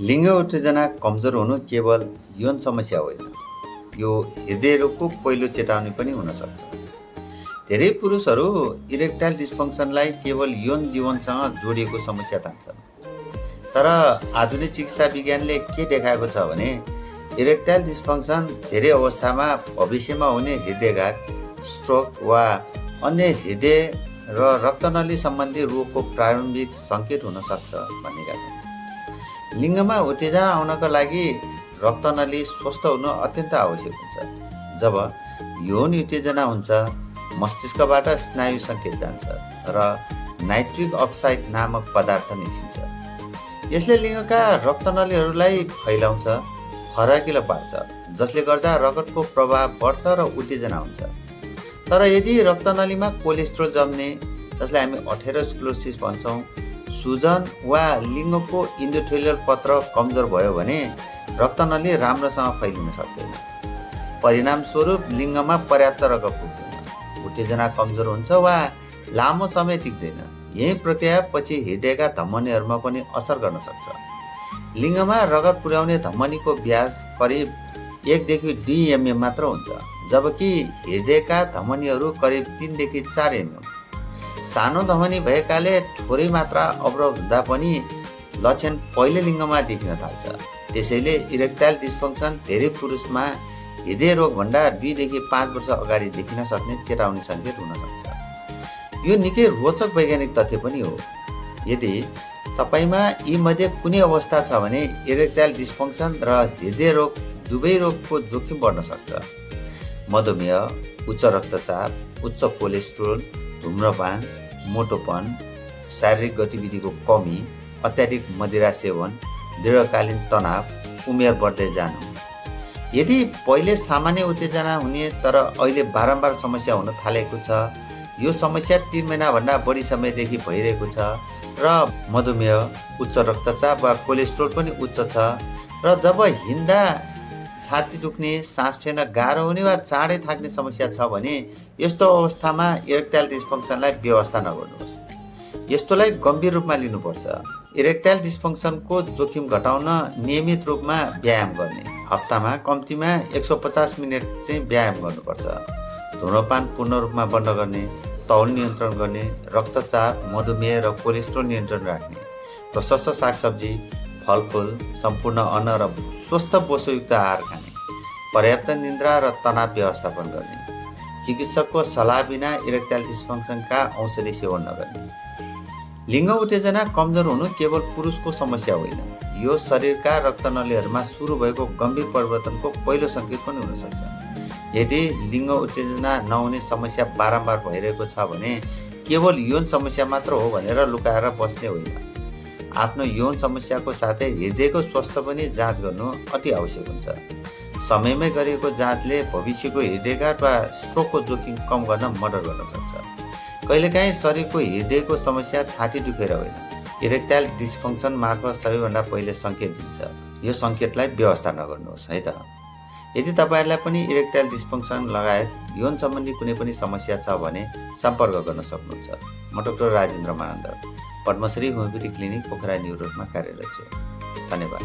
लिङ्ग उत्तेजना कमजोर हुनु केवल यौन समस्या होइन, यो हृदय रोगको पहिलो चेतावनी पनि हुन सक्छ। धेरै पुरुषहरू इरेक्टाइल डिस्फङ्सनलाई केवल यौन जीवनसँग जोडिएको समस्या ठान्छन्। तर आधुनिक चिकित्सा विज्ञानले के देखाएको छ भने इरेक्टाइल डिस्फङ्सन धेरै अवस्थामा भविष्यमा हुने हृदयघात, स्ट्रोक वा अन्य हृदय र रक्तनली सम्बन्धी रोगको प्रारम्भिक सङ्केत हुन सक्छ भनेका छन्। लिङ्गमा उत्तेजना आउनका लागि रक्तनली स्वस्थ हुनु अत्यन्त आवश्यक हुन्छ। जब यौन उत्तेजना हुन्छ, मस्तिष्कबाट स्नायु सङ्केत जान्छ र नाइट्रिक अक्साइड नामक पदार्थ निस्किन्छ। यसले लिङ्गका रक्तनलीहरूलाई फैलाउँछ, फराकिलो पार्छ, जसले गर्दा रगतको प्रवाह बढ्छ र उत्तेजना हुन्छ। तर यदि रक्तनलीमा कोलेस्ट्रोल जम्ने, जसलाई हामी अथेरोस्क्लेरोसिस भन्छौँ, सुजन वा लिङ्गको इन्डोथेलियल पत्र कमजोर भयो भने रक्तनली राम्रोसँग फैलिन सक्दैन। परिणामस्वरूप लिङ्गमा पर्याप्त रगत पुग्दैन, उत्तेजना कमजोर हुन्छ वा लामो समय टिक्दैन। यही प्रक्रिया पछि हृदयका धमनीहरूमा पनि असर गर्न सक्छ। लिङ्गमा रगत पुर्याउने धमनीको व्यास करिब 1 देखि 2 mm मात्र हुन्छ, जबकि हृदयका धमनीहरू करिब 3 देखि 4 mm। सानो धमनी भएकाले थोरै मात्रा अवरोध हुँदा पनि लक्षण पहिले लिङ्गमा देखिन थाल्छ। त्यसैले इरेक्टाइल डिस्फङ्सन धेरै पुरुषमा हृदय रोगभन्दा 2 देखि 5 वर्ष अगाडि देखिन सक्ने चेतावनी सङ्केत हुन सक्छ। यो निकै रोचक वैज्ञानिक तथ्य पनि हो। यदि तपाईँमा यीमध्ये कुनै अवस्था छ भने इरेक्टाइल डिस्फङ्सन र हृदय रोग दुवै रोगको जोखिम बढ्न सक्छ। मधुमेह, उच्च रक्तचाप, उच्च कोलेस्ट्रोल, धुम्रपान, मोटोपन, शारीरिक गतिविधिको कमी, अत्याधिक मदिरा सेवन, दीर्घकालीन तनाव, उमेर बढ्दै जानु। यदि पहिले सामान्य उत्तेजना हुने तर अहिले बारम्बार समस्या हुन थालेको छ, यो समस्या 3 महिनाभन्दा बढी समयदेखि भइरहेको छ र मधुमेह, उच्च रक्तचाप वा कोलेस्ट्रोल पनि उच्च छ र जब हिँड्दा छाती दुख्ने, सास फेर्न गाह्रो हुने वा चाँडै थाक्ने समस्या छ भने यस्तो अवस्थामा इरेक्टाइल डिस्फङ्सनलाई बेवास्ता नगर्नुहोस्। यस्तोलाई गम्भीर रूपमा लिनुपर्छ। इरेक्टाइल डिस्फङ्सनको जोखिम घटाउन नियमित रूपमा व्यायाम गर्ने, हप्तामा कम्तीमा 150 मिनट चाहिँ व्यायाम गर्नुपर्छ। धुम्रपान पूर्ण रूपमा बन्द गर्ने, तौल नियन्त्रण गर्ने, रक्तचाप, मधुमेह र कोलेस्ट्रोल नियन्त्रण राख्ने, प्रशस्त सागसब्जी, फलफुल, सम्पूर्ण अन्न र स्वस्थ पोषकयुक्त आहार खाने, पर्याप्त निद्रा र तनाव व्यवस्थापन गर्ने, चिकित्सकको सल्लाह बिना इरेक्टाइल डिस्फङ्सनका औषधि सेवन नगर्ने। लिङ्ग उत्तेजना कमजोर हुनु केवल पुरुषको समस्या होइन, यो शरीरका रक्तनलीहरूमा सुरु भएको गम्भीर परिवर्तनको पहिलो सङ्केत पनि हुन सक्छ। यदि लिङ्ग उत्तेजना नहुने समस्या बारम्बार भइरहेको छ भने केवल यौन समस्या मात्र हो भनेर लुकाएर बस्ने होइन। आफ्नो यौन समस्याको साथै हृदयको स्वास्थ्य पनि जाँच गर्नु अति आवश्यक हुन्छ। समयमै गरिएको जाँचले भविष्यको हृदयघात वा स्ट्रोकको जोखिम कम गर्न मद्दत गर्न सक्छ। कहिलेकाहीँ शरीरको हृदयको समस्या छाती दुखेर होइन, इरेक्टाइल डिस्फङ्सन मार्फत सबैभन्दा पहिले सङ्केत दिन्छ। यो सङ्केतलाई बेवास्ता नगर्नुहोस् है त। यदि तपाईँहरूलाई पनि इरेक्टाइल डिस्फङ्सन लगायत यौन सम्बन्धी कुनै पनि समस्या छ भने सम्पर्क गर्न सक्नुहुन्छ। म doctor Rajendra Manandhar, Padmashri homeopathy clinic, Pokhara new रोडमा कार्यरत छु। धन्यवाद।